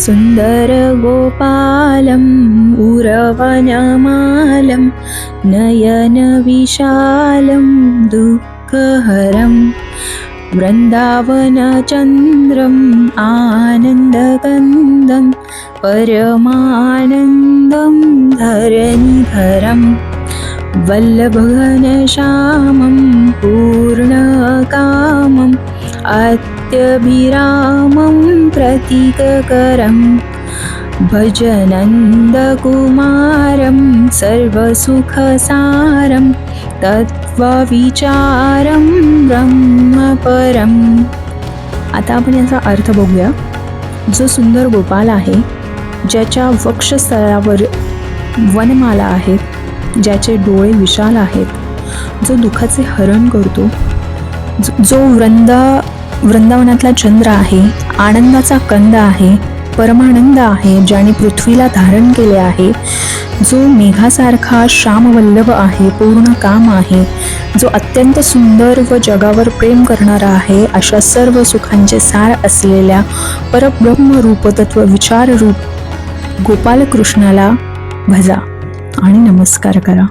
सुंदर गोपालम उरवनमालं नयन विशालं दुःखहरं वृन्दावनचन्द्रम् आनन्दकन्दं परमानन्दं धरणिधरं वल्लभघनश्यामं पूर्णकामम् अत्यभिरामं प्रतीककरं भजनन्दकुमारं सर्वसुखसारं तत्त्वविचारं ब्रह्मपरम्। आता आपण याचा अर्थ बघूया। जो सुंदर गोपाल आहे, ज्याच्या वक्षस्थळावर वनमाला आहेत, ज्याचे डोळे विशाल आहेत, जो दुःखाचे हरण करतो, जो वृंदावनातला चंद्र आहे, आनंदाचा कंद आहे, परमानंद आहे, ज्याने पृथ्वीला धारण केले आहे, जो मेघासारखा श्यामवल्लभ आहे, पूर्ण काम आहे, जो अत्यंत सुंदर व जगावर प्रेम करणारा आहे, अशा सर्व सुखांचे सार असलेल्या परब्रह्म रूप तत्व विचार रूप गोपाल कृष्णाला भजा आणि नमस्कार करा।